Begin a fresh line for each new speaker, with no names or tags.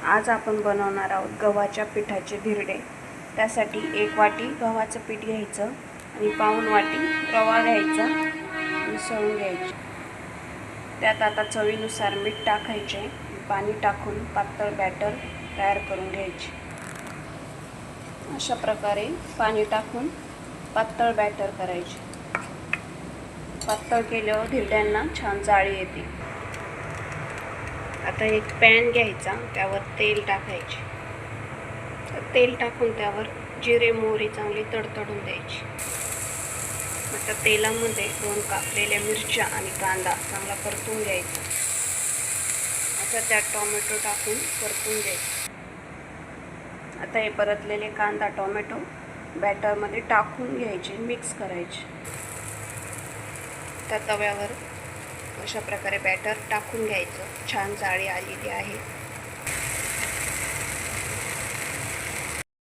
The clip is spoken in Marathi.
आज आपण बनवणार आहोत गव्हाच्या पिठाचे धिरडे। त्यासाठी 1 वाटी गव्हाचं पीठ घ्यायचं आणि पाऊण वाटी रवा घ्यायचा, मिसळून घ्यायचे। त्यात आता चवीनुसार मीठ टाकायचे, पाणी टाकून पातळ बॅटर तयार करून घ्यायचे। अशा प्रकारे पाणी टाकून पातळ बॅटर करायचे। पातळ केल्यावर धिरड्यांना छान जाळी येते। आता एक पॅन घ्यायचा, त्यावर तेल टाकायचे। तेल टाकून त्यावर जिरे मोहरी चांगली तडतडून द्यायची। आता तेलामध्ये 2 कापलेल्या मिरच्या आणि कांदा चांगला परतून घ्यायचा। आता त्यात टोमॅटो टाकून परतून घ्यायचे। आता हे परतलेले कांदा टोमॅटो बॅटरमध्ये टाकून घ्यायचे, मिक्स करायचे। त्या तव्यावर अशा प्रकारे बॅटर टाकून घ्यायचं। छान जाळी आलेली आहे।